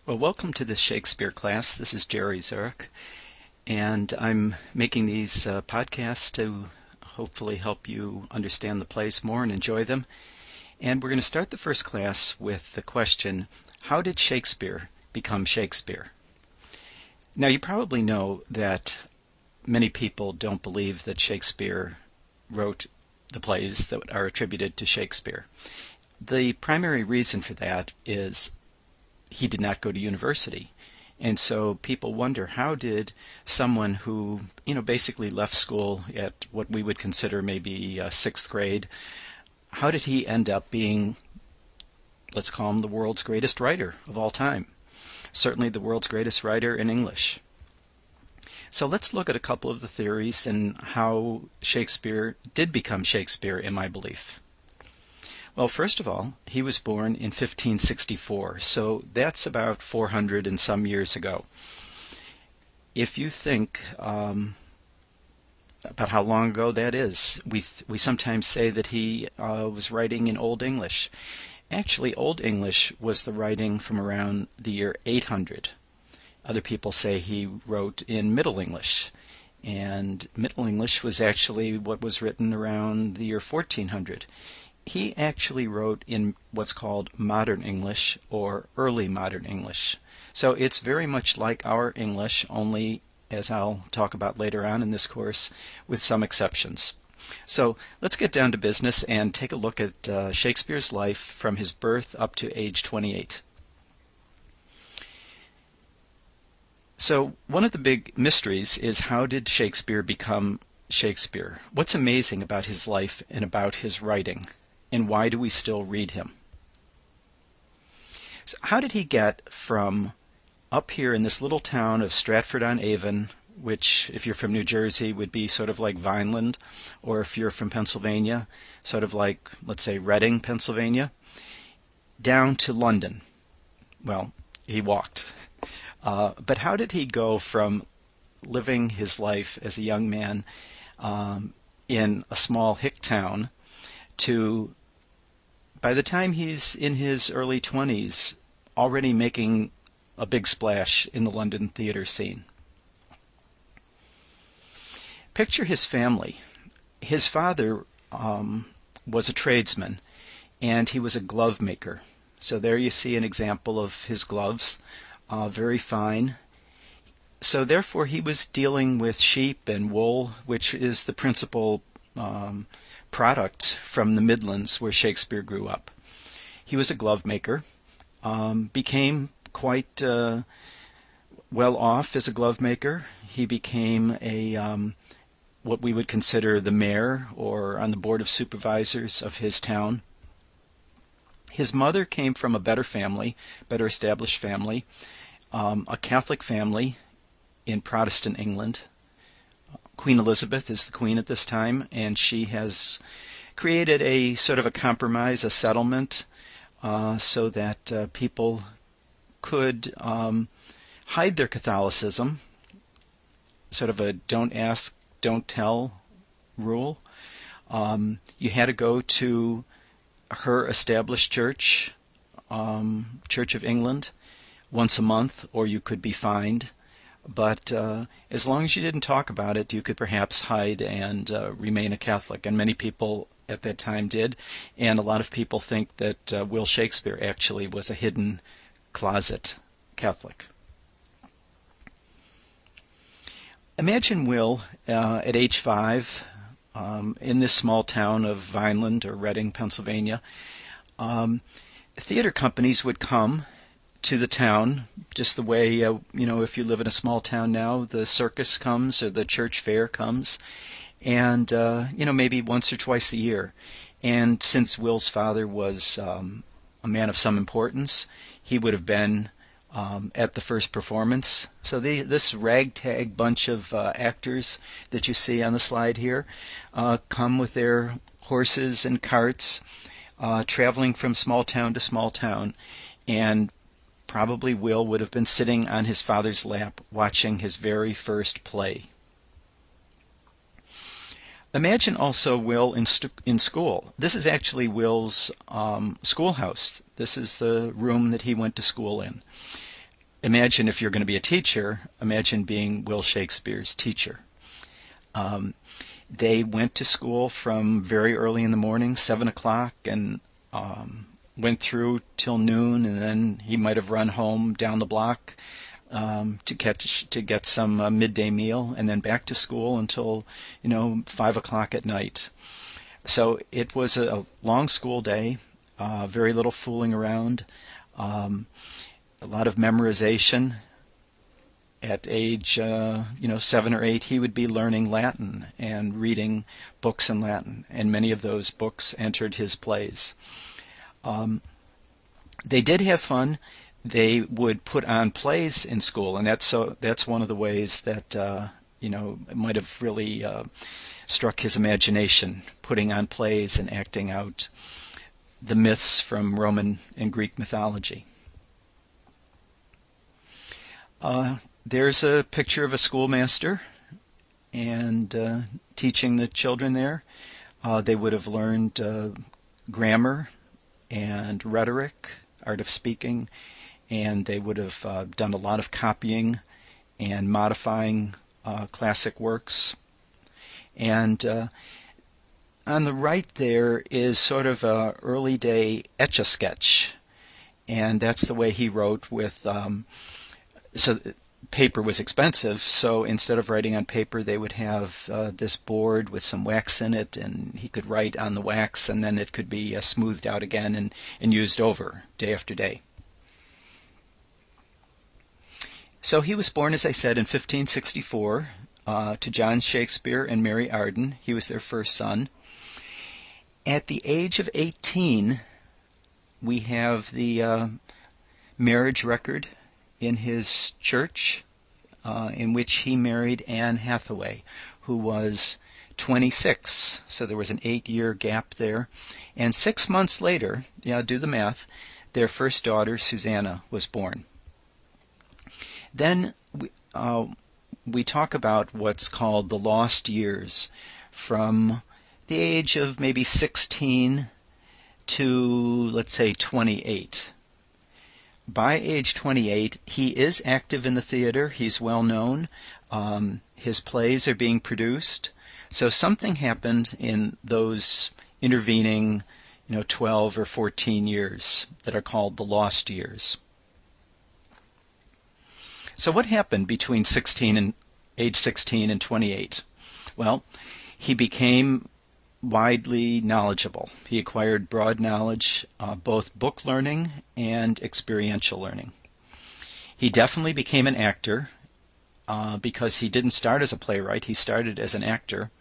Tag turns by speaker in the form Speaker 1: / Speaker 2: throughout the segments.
Speaker 1: Well, welcome to this Shakespeare class. This is Jerry Zurich, and I'm making these podcasts to hopefully help you understand the plays more and enjoy them. And we're going to start the first class with the question, how did Shakespeare become Shakespeare? Now, you probably know that many people don't believe that Shakespeare wrote the plays that are attributed to Shakespeare. The primary reason for that is he did not go to university. And so people wonder, how did someone who, basically left school at what we would consider maybe sixth grade, how did he end up being, let's call him the world's greatest writer of all time? Certainly the world's greatest writer in English. So let's look at a couple of the theories and how Shakespeare did become Shakespeare in my belief. Well, first of all, he was born in 1564, so that's about 400 and some years ago. If you think about how long ago that is, we sometimes say that he was writing in Old English. Actually, Old English was the writing from around the year 800. Other people say he wrote in Middle English, and Middle English was actually what was written around the year 1400. He actually wrote in what's called Modern English or Early Modern English. So it's very much like our English, only, as I'll talk about later on in this course, with some exceptions. So let's get down to business and take a look at Shakespeare's life from his birth up to age 28. So one of the big mysteries is, how did Shakespeare become Shakespeare? What's amazing about his life and about his writing? And why do we still read him? So how did he get from up here in this little town of Stratford-on-Avon, which, if you're from New Jersey, would be sort of like Vineland, or if you're from Pennsylvania, sort of like, let's say, Reading, Pennsylvania, down to London? Well, he walked. But how did he go from living his life as a young man in a small hick town to, by the time he's in his early 20s, already making a big splash in the London theater scene? Picture his family. His father was a tradesman, and he was a glove maker. So there you see an example of his gloves, very fine. So therefore he was dealing with sheep and wool, which is the principal product from the Midlands where Shakespeare grew up. He was a glove maker, became quite well off as a glove maker. He became a what we would consider the mayor, or on the board of supervisors of his town. His mother came from a better family, better established family, a Catholic family in Protestant England. Queen Elizabeth is the queen at this time, and she has created a sort of a compromise, a settlement, so that people could hide their Catholicism, sort of a don't ask, don't tell rule. You had to go to her established church, Church of England, once a month, or you could be fined. But as long as you didn't talk about it, you could perhaps hide and remain a Catholic. And many people at that time did. And a lot of people think that Will Shakespeare actually was a hidden closet Catholic. Imagine Will at age 5 in this small town of Vineland or Reading, Pennsylvania. Theater companies would come to the town, just the way, if you live in a small town now, the circus comes or the church fair comes, and, maybe once or twice a year. And since Will's father was a man of some importance, he would have been at the first performance. So this ragtag bunch of actors that you see on the slide here come with their horses and carts, traveling from small town to small town, and probably Will would have been sitting on his father's lap watching his very first play. Imagine also Will in school. This is actually Will's schoolhouse. This is the room that he went to school in. imagine if you're going to be a teacher, imagine being Will Shakespeare's teacher. They went to school from very early in the morning, 7 o'clock, and went through till noon, and then he might have run home down the block to get some midday meal, and then back to school until 5 o'clock at night. So it was a long school day, very little fooling around, a lot of memorization. At age 7 or 8, he would be learning Latin and reading books in Latin, and many of those books entered his plays. They did have fun. They would put on plays in school, and that's one of the ways that might have really struck his imagination, putting on plays and acting out the myths from Roman and Greek mythology. There's a picture of a schoolmaster and teaching the children there. They would have learned grammar and rhetoric, art of speaking, and they would have done a lot of copying and modifying classic works. And on the right there is sort of a early day Etch-a-Sketch, and that's the way he wrote with so paper was expensive, so instead of writing on paper, they would have this board with some wax in it, and he could write on the wax, and then it could be smoothed out again and used over day after day. So he was born, as I said, in 1564 to John Shakespeare and Mary Arden. He was their first son. At the age of 18, we have the marriage record in his church, in which he married Anne Hathaway, who was 26. So there was an 8-year gap there. And 6 months later, do the math, their first daughter, Susanna, was born. Then we talk about what's called the lost years, from the age of maybe 16 to, let's say, 28. By age 28, he is active in the theater. He's well known. His plays are being produced. So something happened in those intervening, 12 or 14 years that are called the lost years. So what happened between age 16 and 28? Well, he became widely knowledgeable. He acquired broad knowledge, both book learning and experiential learning. He definitely became an actor because he didn't start as a playwright. He started as an actor.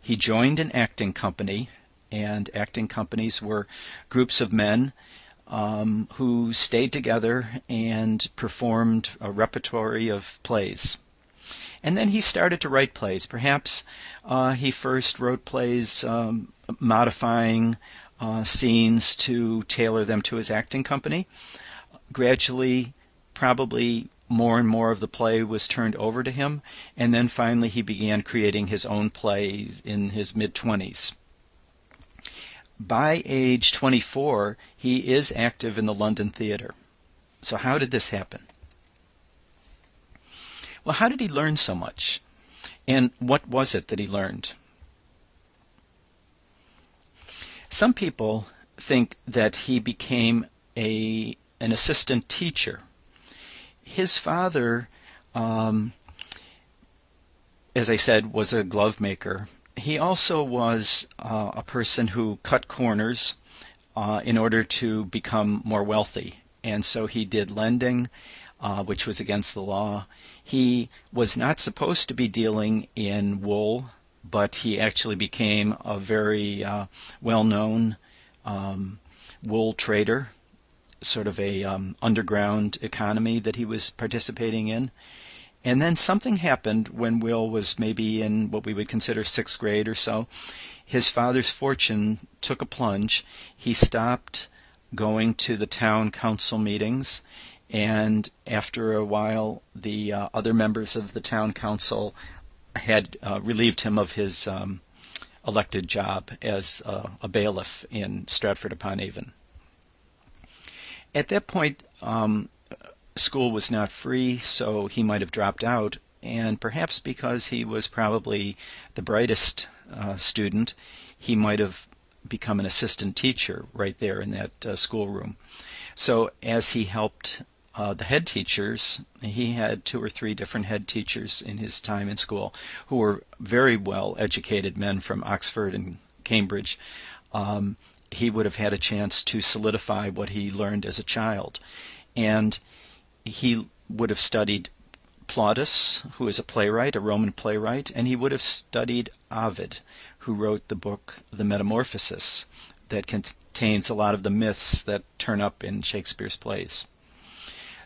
Speaker 1: He joined an acting company, and acting companies were groups of men who stayed together and performed a repertory of plays. And then he started to write plays. Perhaps he first wrote plays modifying scenes to tailor them to his acting company. Gradually, probably more and more of the play was turned over to him, and then finally he began creating his own plays in his mid-20s. By age 24, he is active in the London theater. So how did this happen? Well, how did he learn so much? And what was it that he learned? Some people think that he became an assistant teacher. His father, as I said, was a glove maker. He also was a person who cut corners in order to become more wealthy. And so he did lending, which was against the law. He was not supposed to be dealing in wool, but he actually became a very well-known wool trader, sort of a underground economy that he was participating in. And then something happened when Will was maybe in what we would consider 6th grade or so. His father's fortune took a plunge. He stopped going to the town council meetings, and after a while the other members of the town council had relieved him of his elected job as a bailiff in Stratford-upon-Avon. At that point, school was not free, so he might have dropped out, and perhaps because he was probably the brightest student, he might have become an assistant teacher right there in that schoolroom. So as he helped the head teachers, he had 2 or 3 different head teachers in his time in school who were very well educated men from Oxford and Cambridge. He would have had a chance to solidify what he learned as a child. And he would have studied Plautus, who is a playwright, a Roman playwright, and he would have studied Ovid, who wrote the book The Metamorphoses, that contains a lot of the myths that turn up in Shakespeare's plays.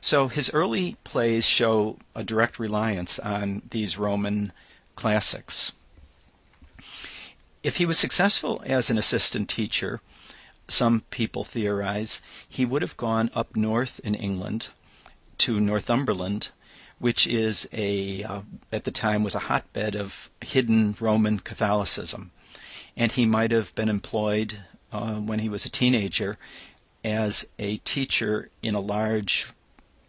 Speaker 1: So his early plays show a direct reliance on these Roman classics. If he was successful as an assistant teacher, some people theorize he would have gone up north in England to Northumberland, which is at the time was a hotbed of hidden Roman Catholicism. And he might have been employed when he was a teenager as a teacher in a large,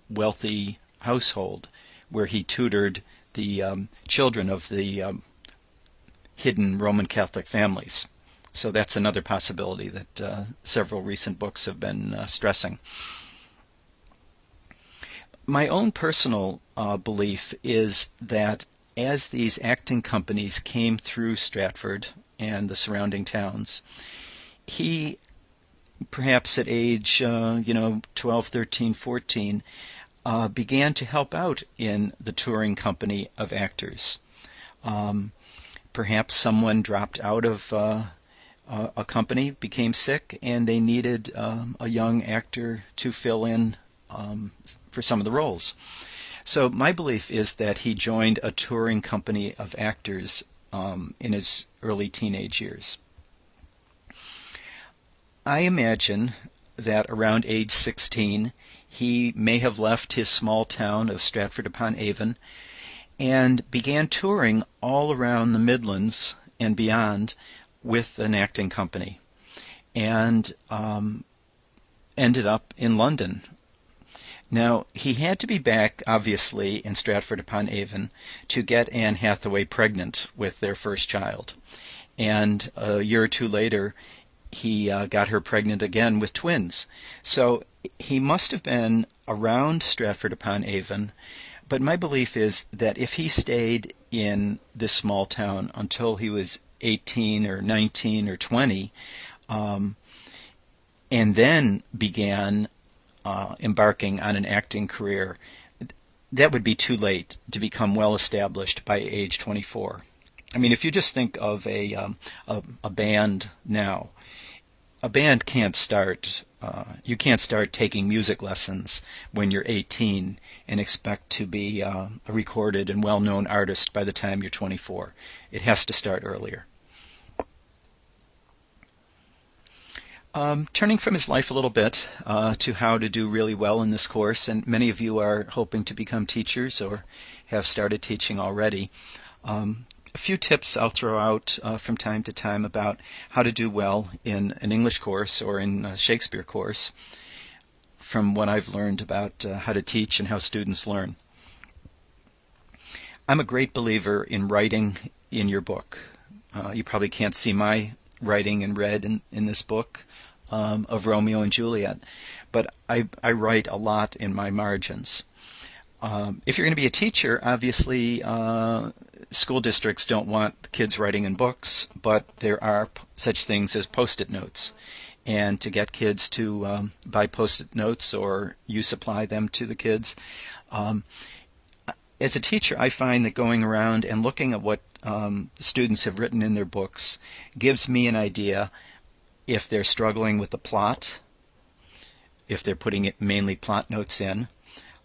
Speaker 1: wealthy household where he tutored the children of the hidden Roman Catholic families. So that's another possibility that several recent books have been stressing. My own personal belief is that as these acting companies came through Stratford and the surrounding towns, he, perhaps at age 12, 13, 14, began to help out in the touring company of actors. Perhaps someone dropped out of a company, became sick, and they needed a young actor to fill in for some of the roles. So my belief is that he joined a touring company of actors in his early teenage years. I imagine that around age 16 he may have left his small town of Stratford-upon-Avon and began touring all around the Midlands and beyond with an acting company, and ended up in London. Now, he had to be back, obviously, in Stratford-upon-Avon to get Anne Hathaway pregnant with their first child. And a year or 2 later, he got her pregnant again with twins. So he must have been around Stratford-upon-Avon, but my belief is that if he stayed in this small town until he was 18 or 19 or 20, and then began embarking on an acting career, that would be too late to become well established by age 24. I mean, if you just think of a band now, a band can't start. You can't start taking music lessons when you're 18 and expect to be a recorded and well-known artist by the time you're 24. It has to start earlier. Turning from his life a little bit to how to do really well in this course, and many of you are hoping to become teachers or have started teaching already. A few tips I'll throw out from time to time about how to do well in an English course or in a Shakespeare course from what I've learned about how to teach and how students learn. I'm a great believer in writing in your book. You probably can't see my writing in red in this book of Romeo and Juliet, but I write a lot in my margins. If you're going to be a teacher, obviously school districts don't want the kids writing in books, but there are such things as Post-it notes. And to get kids to buy Post-it notes, or you supply them to the kids, as a teacher, I find that going around and looking at what the students have written in their books gives me an idea if they're struggling with the plot, if they're putting it mainly plot notes in.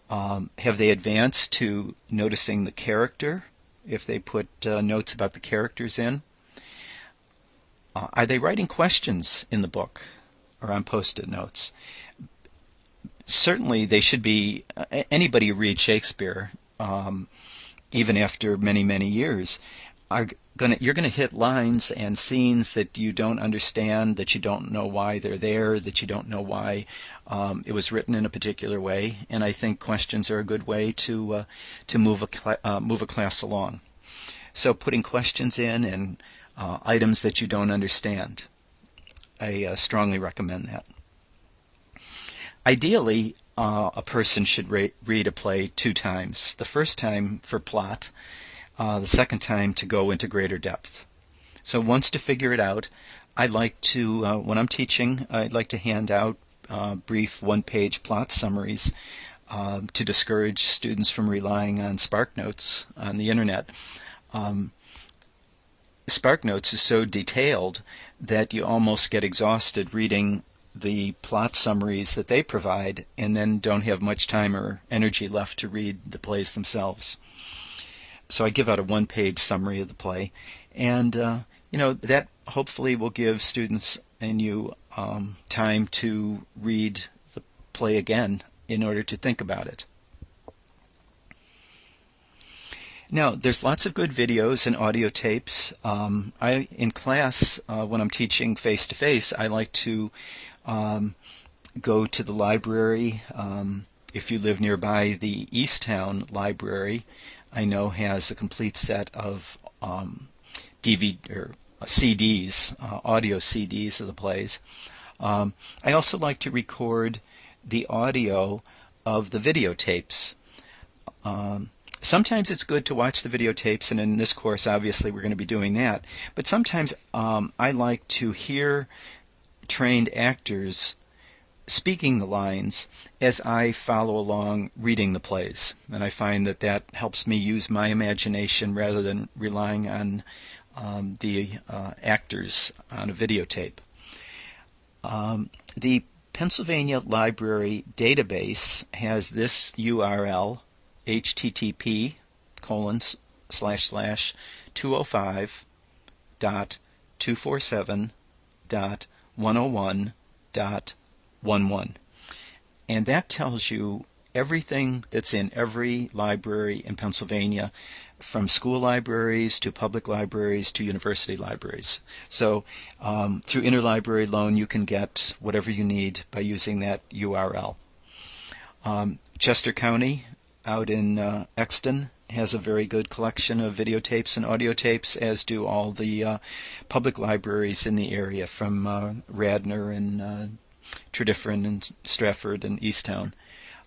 Speaker 1: Have they advanced to noticing the character, if they put notes about the characters in? Are they writing questions in the book or on Post-it notes? Certainly they should be, anybody who reads Shakespeare, even after many, many years, you're gonna hit lines and scenes that you don't understand, that you don't know why they're there, that you don't know why it was written in a particular way. And I think questions are a good way to move a class along. So putting questions in and items that you don't understand, I strongly recommend that. Ideally, a person should read a play 2 times. The first time for plot, the second time to go into greater depth. So once to figure it out, I like to, when I'm teaching, I'd like to hand out brief 1-page plot summaries to discourage students from relying on SparkNotes on the internet. SparkNotes is so detailed that you almost get exhausted reading the plot summaries that they provide and then don't have much time or energy left to read the plays themselves. So I give out a 1-page summary of the play, and that hopefully will give students and you time to read the play again in order to think about it. Now, there's lots of good videos and audio tapes. In class, when I'm teaching face-to-face, I like to go to the library. If you live nearby, the Easttown Library, I know, has a complete set of DVD or CDs, audio CDs of the plays. I also like to record the audio of the videotapes. Sometimes it's good to watch the videotapes, and in this course, obviously, we're going to be doing that. But sometimes I like to hear trained actors speaking the lines as I follow along reading the plays. And I find that helps me use my imagination rather than relying on the actors on a videotape. The Pennsylvania Library database has this URL, http://205.247.101.11, and that tells you everything that's in every library in Pennsylvania, from school libraries to public libraries to university libraries. So through interlibrary loan, you can get whatever you need by using that URL. Chester County out in Exton has a very good collection of videotapes and audio tapes, as do all the public libraries in the area, from Radnor and Tredyffrin and Stratford and Easttown.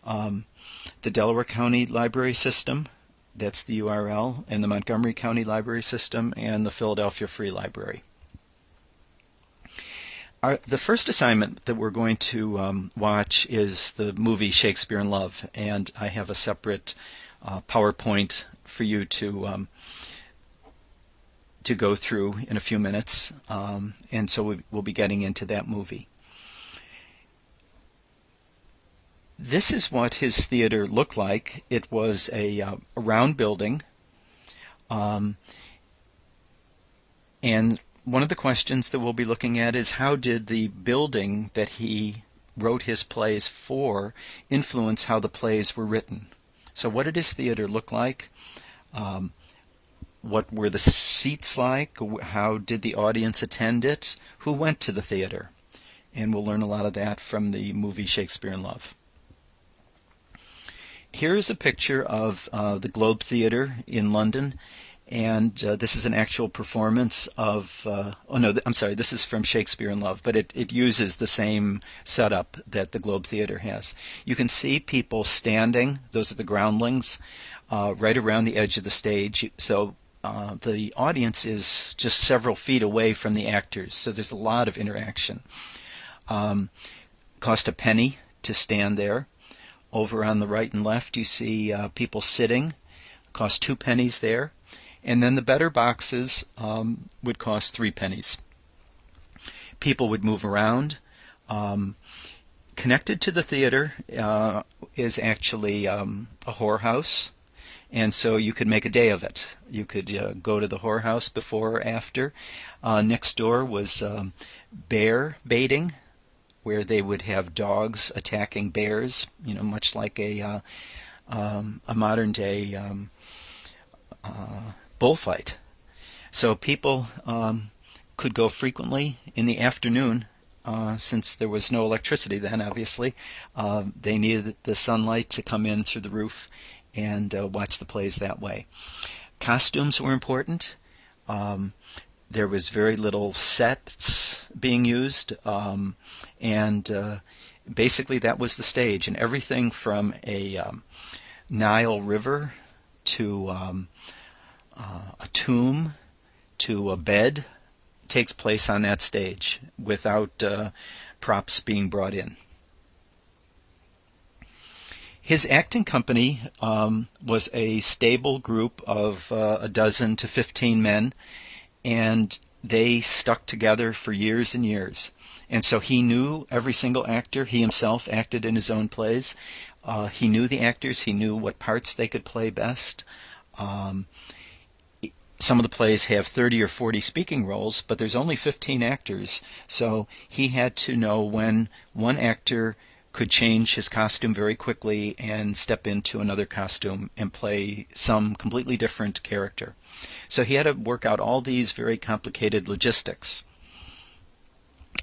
Speaker 1: The Delaware County Library System, that's the URL, and the Montgomery County Library System, and the Philadelphia Free Library. The first assignment that we're going to watch is the movie Shakespeare in Love, and I have a separate PowerPoint for you to go through in a few minutes, and so we'll be getting into that movie. This is what his theater looked like. It was a round building, and one of the questions that we'll be looking at is, how did the building that he wrote his plays for influence how the plays were written? So what did his theater look like? What were the seats like? How did the audience attend it? Who went to the theater? And we'll learn a lot of that from the movie Shakespeare in Love. Here is a picture of the Globe Theatre in London. And this is an actual performance of, this is from Shakespeare in Love, but it uses the same setup that the Globe Theatre has. You can see people standing, those are the groundlings, right around the edge of the stage. So the audience is just several feet away from the actors, so there's a lot of interaction. Cost a penny to stand there. Over on the right and left, you see people sitting. Cost 2 pennies there. And then the better boxes would cost 3 pennies. People would move around. Connected to the theater is actually a whorehouse, and so you could make a day of it. You could go to the whorehouse before or after. Next door was bear baiting, where they would have dogs attacking bears, much like a modern day bullfight. So people could go frequently in the afternoon. Since there was no electricity then, obviously, they needed the sunlight to come in through the roof and watch the plays that way. Costumes were important. There was very little sets being used, and basically that was the stage. And everything from a Nile River to a tomb to a bed takes place on that stage without props being brought in. His acting company was a stable group of a dozen to 15 men, and they stuck together for years and years. And so he knew every single actor. He himself acted in his own plays. He knew the actors. He knew what parts they could play best. Some of the plays have 30 or 40 speaking roles, but there's only 15 actors, so he had to know when one actor could change his costume very quickly and step into another costume and play some completely different character. So he had to work out all these very complicated logistics.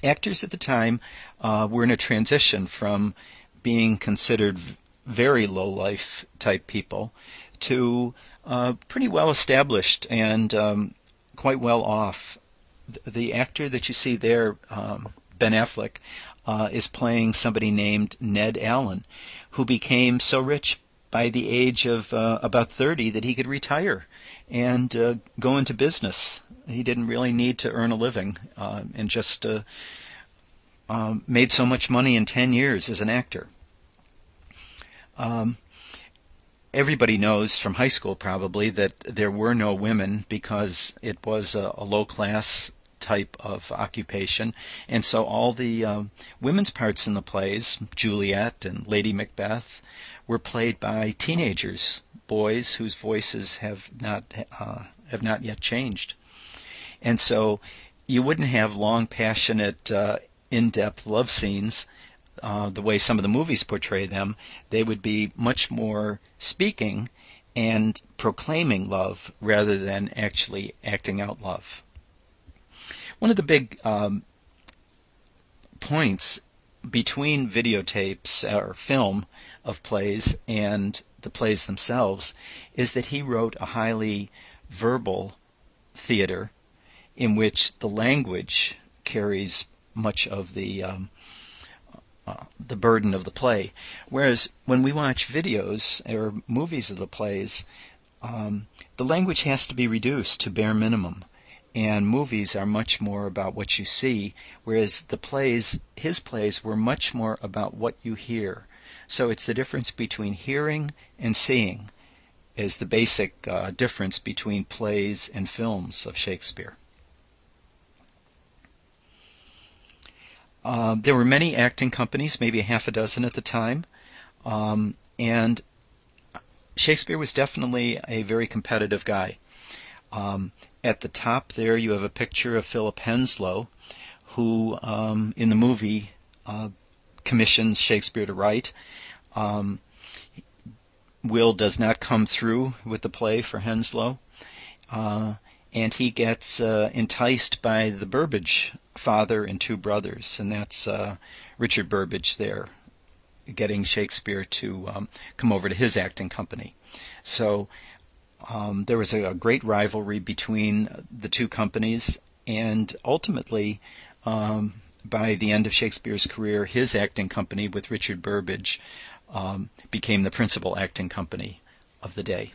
Speaker 1: Actors at the time were in a transition from being considered very low-life type people to pretty well established and quite well off. The actor that you see there, Ben Affleck, is playing somebody named Ned Allen, who became so rich by the age of about 30 that he could retire and go into business. He didn't really need to earn a living and just made so much money in 10 years as an actor. Everybody knows from high school probably that there were no women because it was a low-class type of occupation, and so all the women's parts in the plays, Juliet and Lady Macbeth, were played by teenagers, boys whose voices have not yet changed. And so you wouldn't have long, passionate, in-depth love scenes the way some of the movies portray them. They would be much more speaking and proclaiming love rather than actually acting out love. One of the big points between videotapes or film of plays and the plays themselves is that he wrote a highly verbal theater in which the language carries much of the burden of the play. Whereas when we watch videos or movies of the plays, the language has to be reduced to bare minimum. And movies are much more about what you see, whereas the plays, his plays, were much more about what you hear. So it's the difference between hearing and seeing is the basic difference between plays and films of Shakespeare. There were many acting companies, maybe a half a dozen at the time, and Shakespeare was definitely a very competitive guy. At the top there you have a picture of Philip Henslowe, who in the movie commissions Shakespeare to write. Will does not come through with the play for Henslowe, and he gets enticed by the Burbage father and two brothers, and that's Richard Burbage there, getting Shakespeare to come over to his acting company. So there was a great rivalry between the two companies, and ultimately, by the end of Shakespeare's career, his acting company with Richard Burbage became the principal acting company of the day.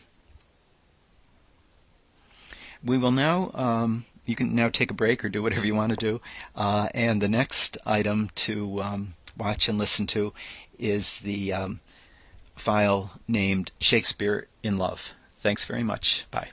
Speaker 1: We will now, you can now take a break or do whatever you want to do, and the next item to watch and listen to is the file named Shakespeare in Love. Thanks very much. Bye.